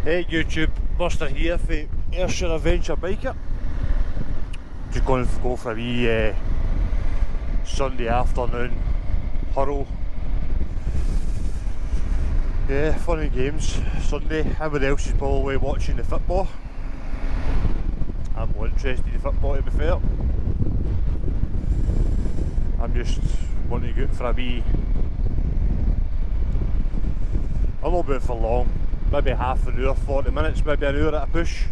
Hey YouTube, Buster here for Ayrshire Adventure Biker. Just going to go for a wee Sunday afternoon hurl. Yeah, fun and games. Sunday, everybody else is probably watching the football. I'm more interested in football, to be fair. I'm just wanting to go for a wee, a little bit for long. Maybe half an hour, 40 minutes, maybe an hour at a push.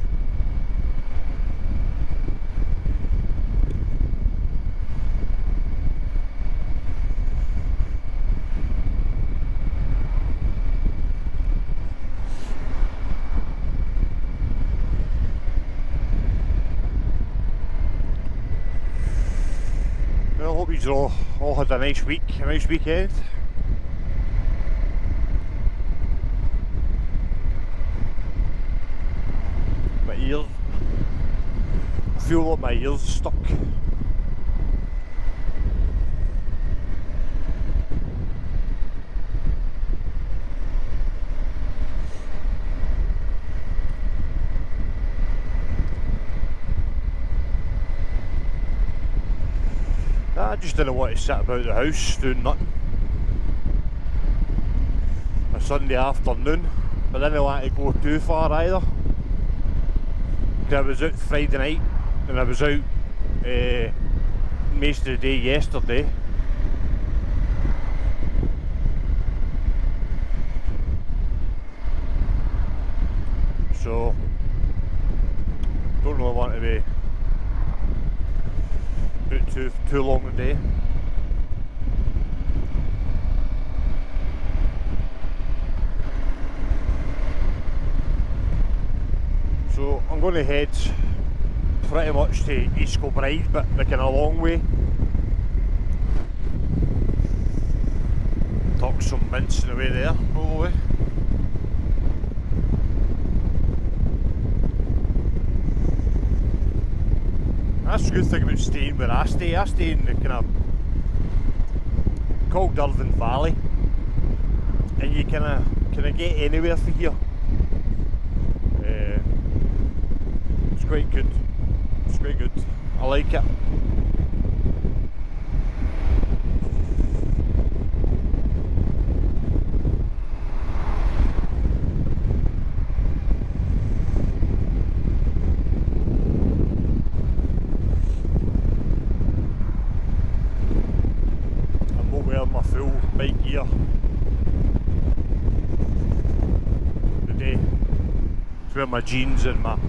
Well, I hope you all had a nice week, a nice weekend. My ears, I feel like my ears stuck. I just didn't want to sit about the house doing nothing. A Sunday afternoon, but I didn't want to go too far either. I was out Friday night and I was out most of the day yesterday. So, don't really want to be out too long today. So I'm going to head pretty much to East Kilbride, but like in a long way. Tuck some mince in the way there, probably. That's the good thing about staying where I stay. I stay in the kind of called Irvine Valley, and you kind of get anywhere from here. It's quite good. It's quite good. I like it. I'm not wearing my full bike gear today. Just wearing my jeans and my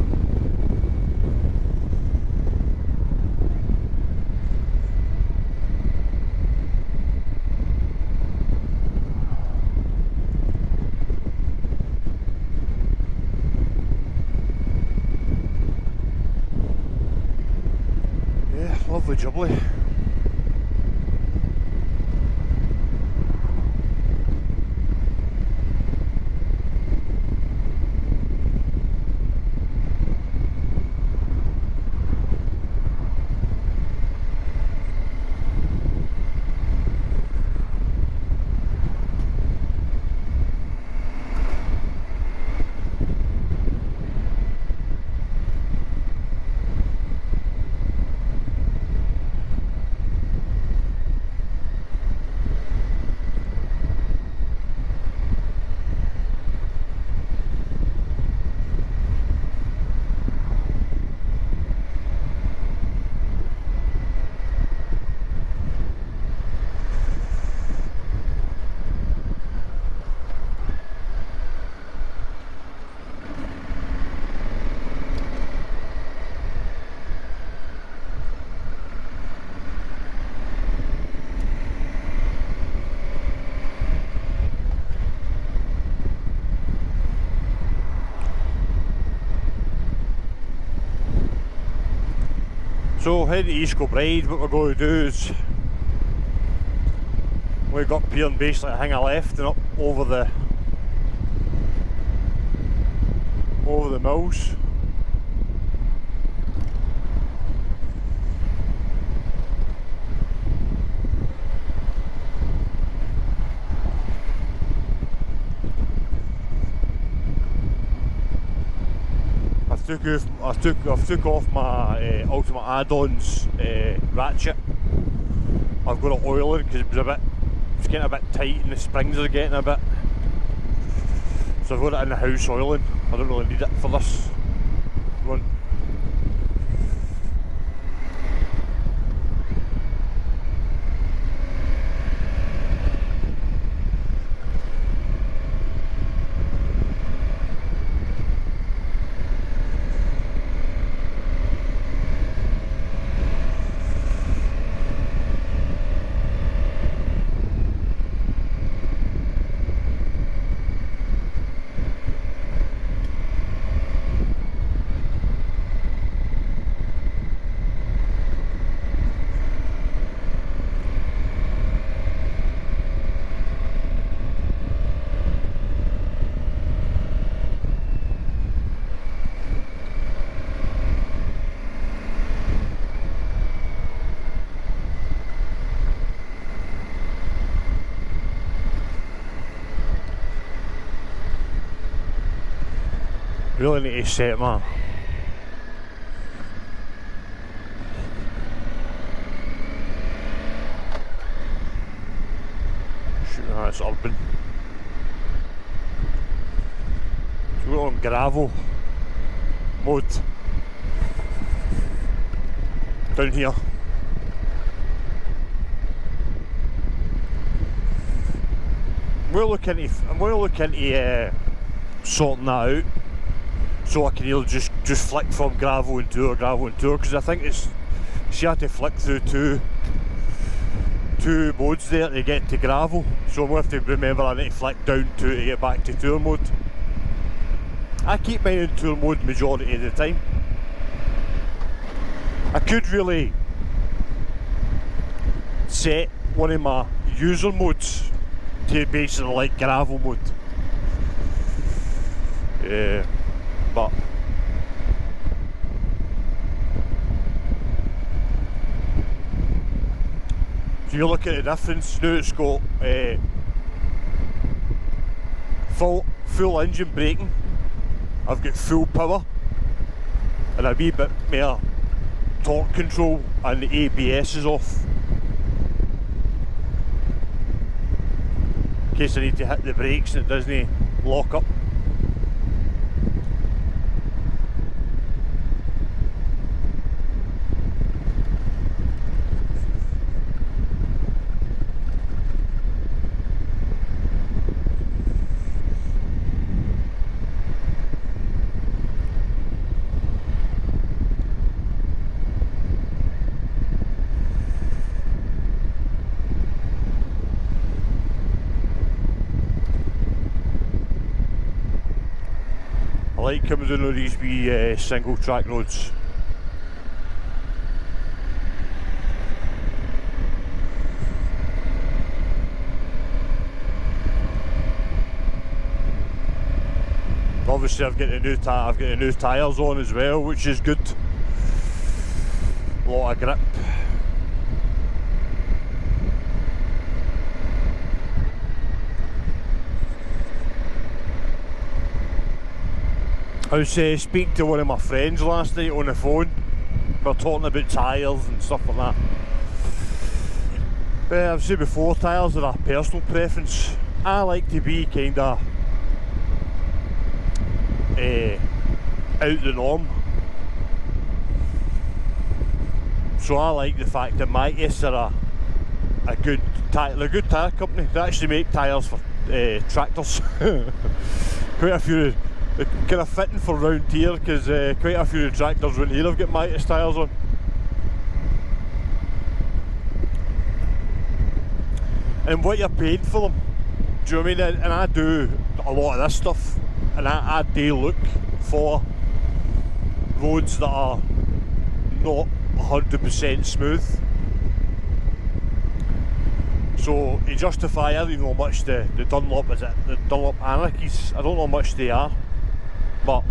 lovely jubbly. So heading to East Kilbride, what we're going to do is we got up here and basically hang a left and up over the mills. I've took off my Ultimate Add-ons ratchet. I've got it oiling because it's getting a bit tight and the springs are getting a bit. So I've got it in the house oiling. I don't really need it for this run. Really need to set my it's urban. So we're on gravel mode down here. I'm going to look into sorting that out, so I can either just flick from gravel and tour, because I think it's, see, I have to flick through two modes there to get to gravel, so I'm going to have to remember I need to flick down to get back to tour mode. I keep mine in tour mode majority of the time. I could really set one of my user modes to basically like gravel mode. But so you look at the difference now. It's got full engine braking. I've got full power and a wee bit more torque control, and the ABS is off in case I need to hit the brakes and it doesn't lock up. I like coming down on these wee single track roads. Obviously I've got the new tyres on as well, which is good. A lot of grip. I was speaking to one of my friends last night on the phone. We were talking about tyres and stuff like that. But I've said before, tyres are a personal preference. I like to be kind of out the norm. So I like the fact that Mince are a good tyre company. They actually make tyres for tractors. Quite a few. They're kind of fitting for round here, because quite a few tractors around here have got Mince tyres on. And what you're paying for them, do you know what I mean? And I do a lot of this stuff, and I do look for roads that are not 100% smooth. So to justify, I don't even know how much the Dunlop, is it the Dunlop Anarchies? I don't know how much they are. But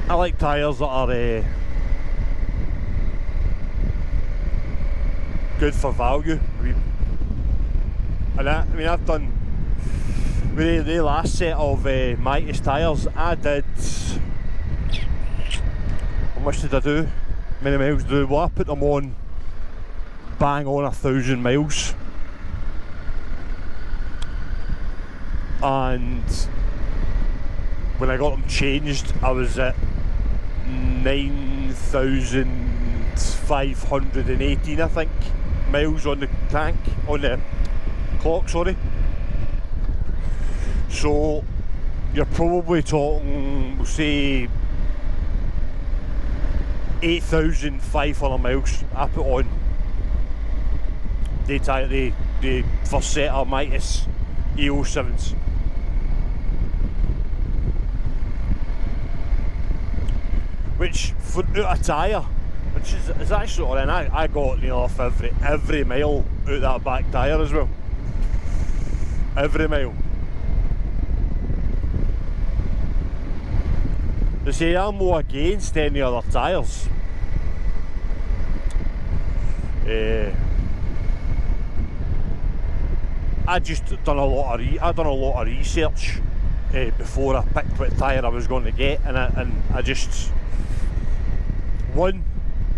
I like tyres that are good for value. And I mean, I've done with the last set of mince tyres, I did, how much did I do? How many miles do? Well, I put them on bang on 1,000 miles, and when I got them changed I was at 9,518, I think, miles on the tank, on the clock, sorry. So you're probably talking, we'll say 8,500 miles I put on the first set of mince E07s. Which, for out a tyre, which is actually, and I got nearly off every mile out of that back tyre as well. Every mile. They say I'm more against any other tyres. I just done a lot of research before I picked what tyre I was going to get, and I just, one,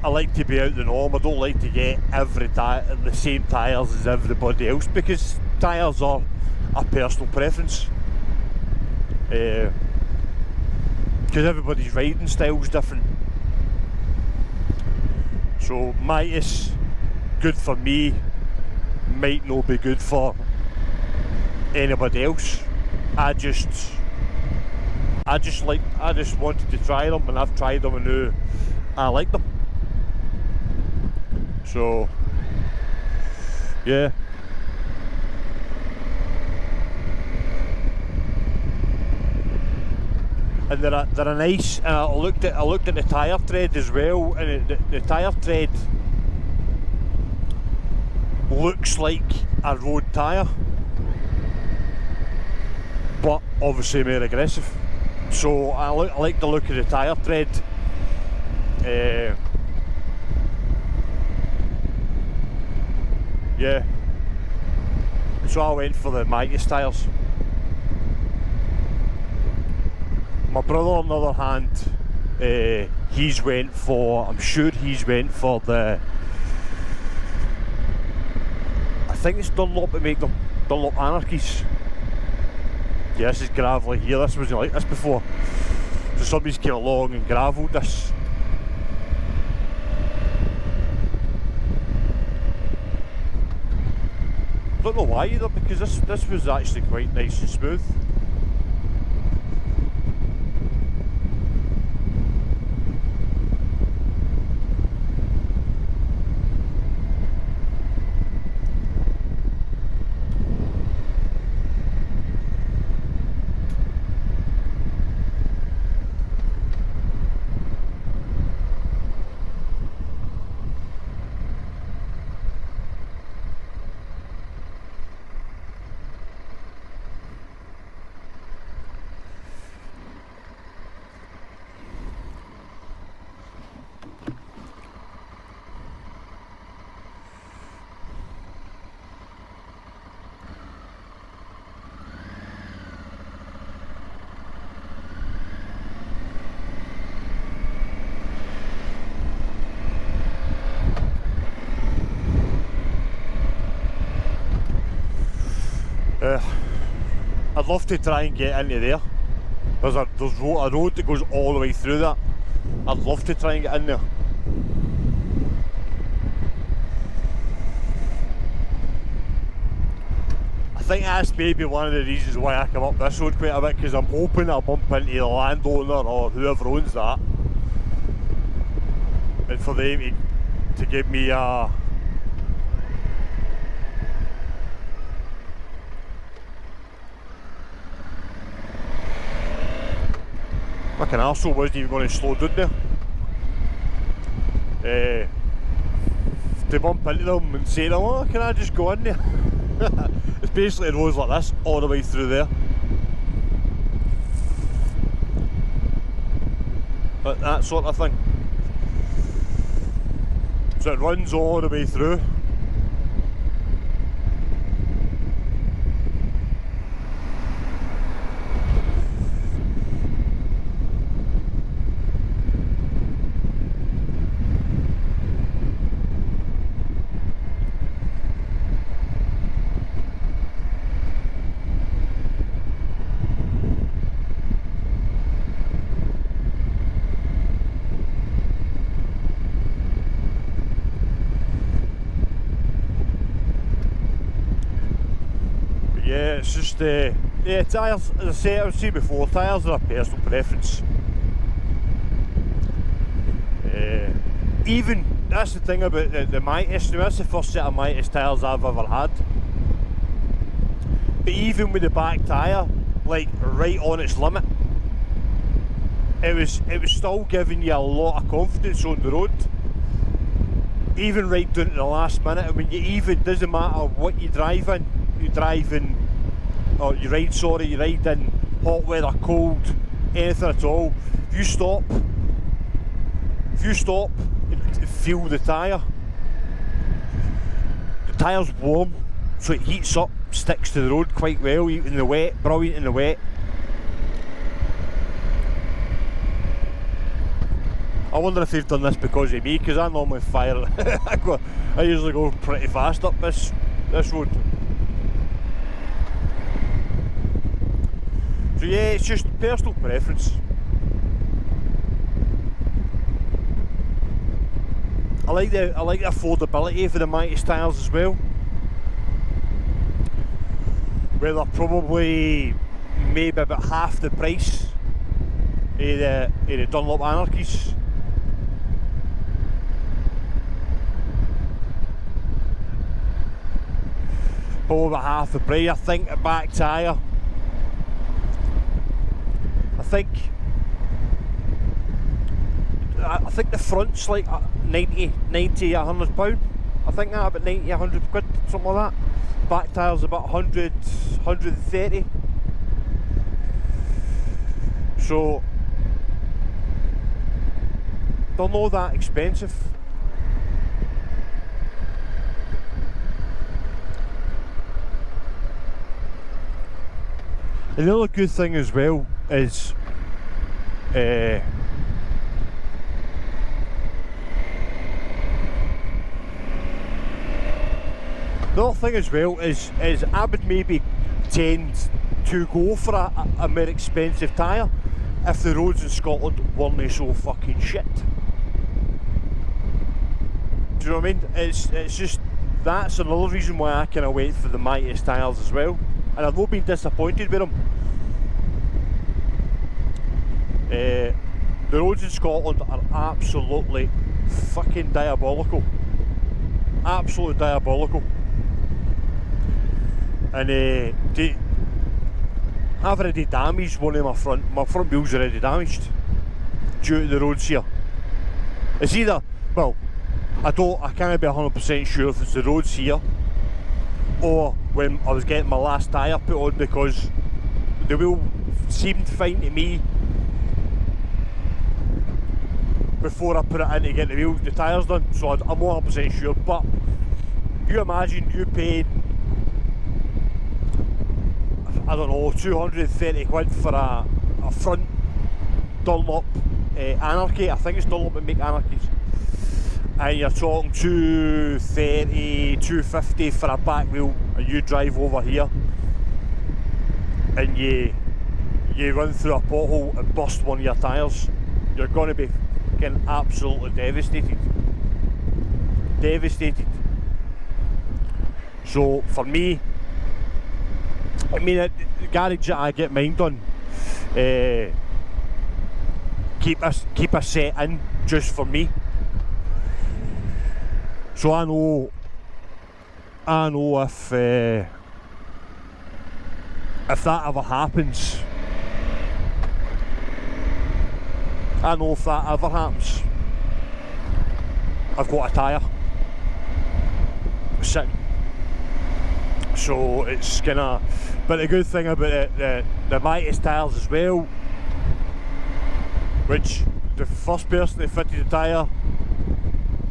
I like to be out the norm. I don't like to get the same tyres as everybody else, because tyres are a personal preference. Because everybody's riding style's different. So mince, good for me, might not be good for anybody else. I just wanted to try them, and I've tried them, and now I like them. So yeah. And they're a nice. I looked at the tyre tread as well, and the tyre tread looks like a road tyre, but obviously more aggressive. So I like the look of the tyre tread. Yeah. So I went for the mince tyres. My brother, on the other hand, he's went for, I'm sure he's went for the, I think it's Dunlop that make them, Dunlop Anarchies. Yeah, this is gravelly here, this wasn't like this before. So somebody's came along and gravelled this. I don't know why either, because this was actually quite nice and smooth. I'd love to try and get into there. There's a road that goes all the way through that. I'd love to try and get in there. I think that's maybe one of the reasons why I come up this road quite a bit, because I'm hoping I'll bump into the landowner or whoever owns that, and for them to give me a fucking arsehole wasn't even going to slow down there. To bump into them and say to them, oh, can I just go in there? It's basically roads like this all the way through there. But that sort of thing. So it runs all the way through. yeah, it's just yeah, tyres. As I was saying before, tyres are a personal preference. Even that's the thing about the mince. Now, that's the first set of mince tyres I've ever had. But even with the back tyre, like right on its limit, it was still giving you a lot of confidence on the road. Even right down to the last minute. I mean, doesn't matter what you drive in. You ride in hot weather, cold, anything at all. If you stop and feel the tyre, the tyre's warm, so it heats up, sticks to the road quite well, even in the wet, brilliant in the wet. I wonder if they've done this because of me, because I normally fire I usually go pretty fast up this road. So yeah, it's just personal preference. I like the affordability for the mince tyres as well. Where they're probably maybe about half the price of the Dunlop Anarchies. Probably about half the price. I think a back tyre, I think the front's like 90, 100 pound. I think that about 90, 100 quid, something like that. Back tyre's about 100, 130. So they're not that expensive. And the other good thing as well is the other thing as well is I would maybe tend to go for a more expensive tyre if the roads in Scotland weren't so fucking shit. Do you know what I mean? It's just, that's another reason why I kind of went for the mince tyres as well. And I've not been disappointed with them. The roads in Scotland are absolutely fucking diabolical. Absolutely diabolical. And I've already damaged one of my front wheels already damaged due to the roads here. It's either, well, I can't be 100% sure if it's the roads here or when I was getting my last tyre put on, because the wheel seemed fine to me before I put it in to get the tyres done, so I'm 100% sure. But you imagine you paid, I don't know, 230 quid for a front Dunlop Anarchy. I think it's Dunlop that make Anarchies. And you're talking 230, 250 for a back wheel, and you drive over here and you run through a pothole and bust one of your tyres, you're going to be fucking absolutely devastated. Devastated. So for me, I mean, the garage that I get mine done, keep a set in just for me. So I know if that ever happens, I've got a tyre sitting. So it's gonna, but the good thing about the mince tyres as well, which the first person that fitted the tyre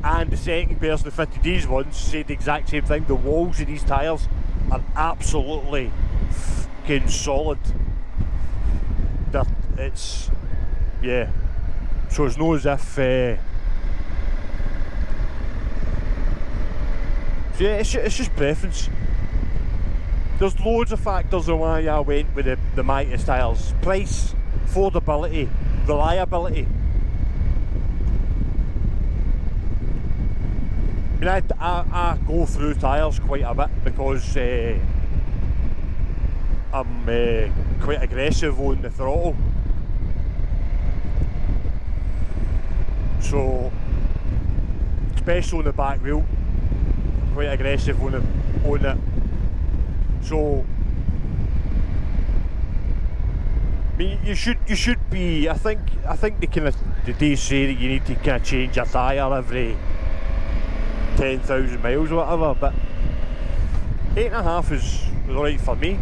and the second person that fitted these ones said the exact same thing. The walls of these tyres are absolutely fucking solid. It's, yeah. So it's not as if, so yeah, it's just preference. There's loads of factors on why I went with the mince tyres. Price, affordability, reliability. I mean, I go through tyres quite a bit because I'm quite aggressive on the throttle. So, especially on the back wheel, quite aggressive on it. So, I mean, you should be. I think they say that you need to kind of change your tyre every 10,000 miles or whatever. But 8.5 is alright for me.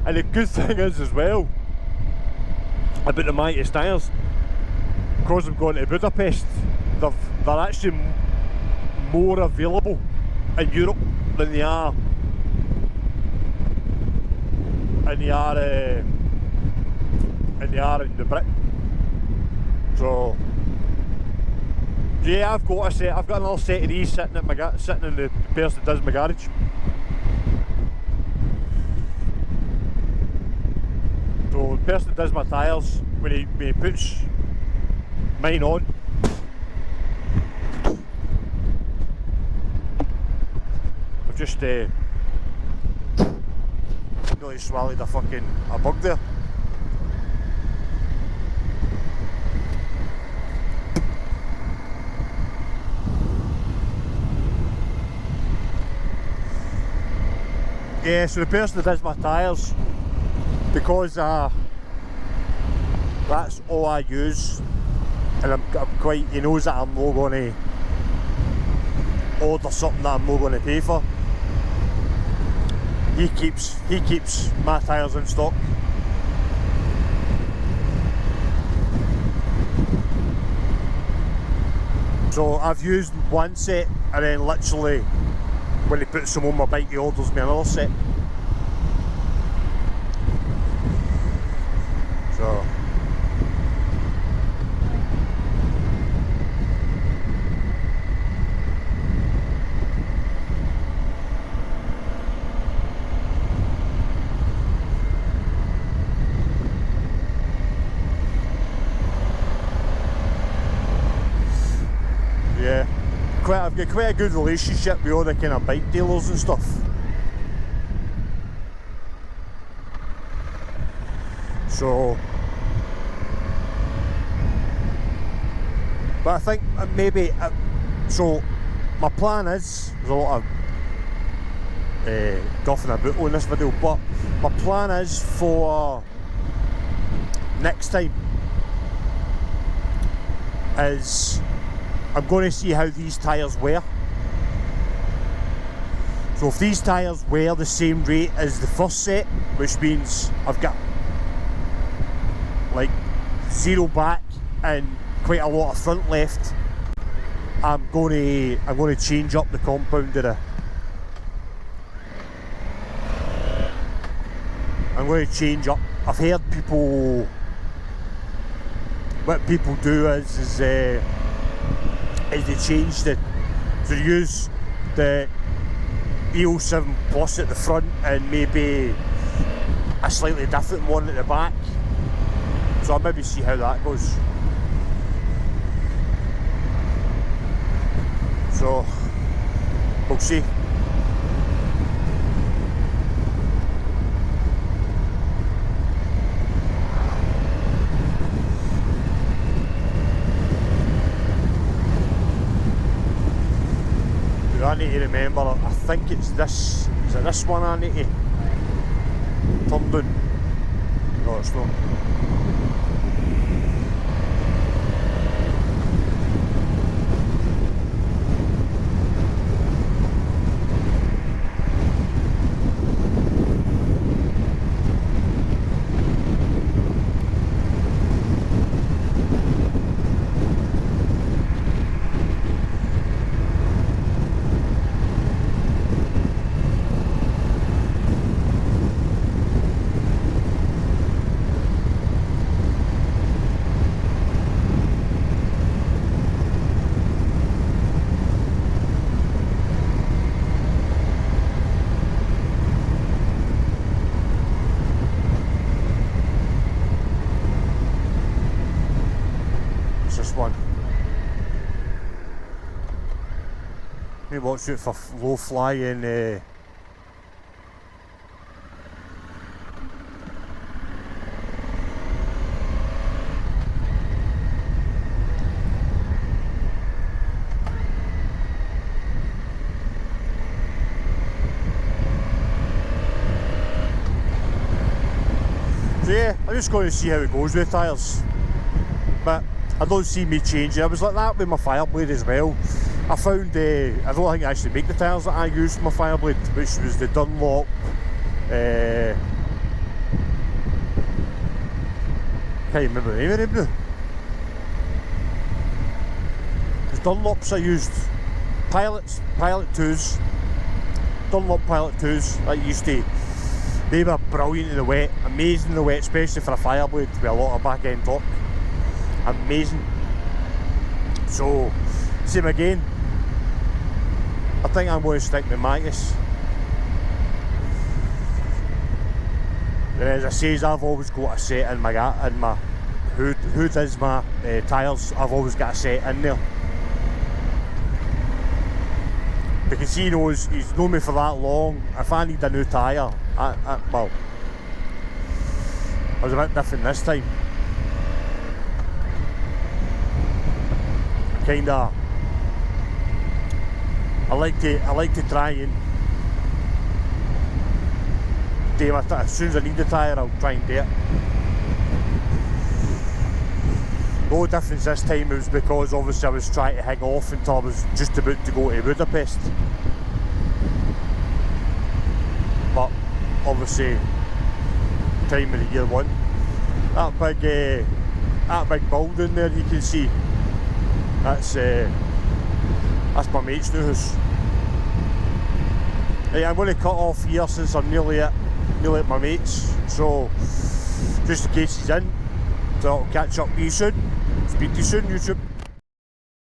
And the good thing is as well about the mince tyres, because I'm going to Budapest, they're actually more available in Europe than they are in the Brit. So yeah, I've got another set of these sitting in the person that does my garage. So the person that does my tyres, when he puts mine on, I've just nearly swallowed a bug there. Yeah, so the person that does my tyres, because that's all I use, and I'm quite, he knows that I'm not going to order something that I'm not going to pay for. He keeps my tyres in stock. So I've used one set, and then literally when he puts them on my bike, he orders me another set. So yeah, I've got quite a good relationship with all the kind of bike dealers and stuff. So, but I think maybe, so my plan is, there's a lot of guffing about on this video, but my plan is for next time is I'm going to see how these tyres wear. So if these tyres wear the same rate as the first set, which means I've got like zero back and quite a lot of front left, I'm going to change up the compound of the. I'm going to change up. I've heard people. What people do is they change the. So they use the EO7 Plus at the front and maybe a slightly different one at the back. So I'll maybe see how that goes. So we'll see. I need to remember, I think it's this, is it this one I need to turn down? No, it's not. Watch it for low flying So yeah, I'm just going to see how it goes with tyres. But I don't see me changing. I was like that with my Fireblade as well. I found, I don't think I actually make the tyres that I use for my Fireblade, which was the Dunlop, can't remember the name of them now. Because Dunlops I used, Pilot 2s, Dunlop Pilot 2s, that used to, they were brilliant in the wet, amazing in the wet, especially for a Fireblade with a lot of back end torque. Amazing. So, same again. I think I'm going to stick with Magnus. And as I say, I've always got a set in my hood is my tyres. I've always got a set in there. Because he knows, he's known me for that long. If I need a new tyre, well, I was a bit different this time. Kinda, I like to try and do my as soon as I need the tyre, I'll try and do it. The only difference this time was because obviously I was trying to hang off until I was just about to go to Budapest. But obviously, time of the year one. That big building there you can see. That's my mate's new house. Hey, I'm going to cut off here since I'm nearly at my mate's. So just in case he's in, so I'll catch up with you soon. Speak to you soon, YouTube.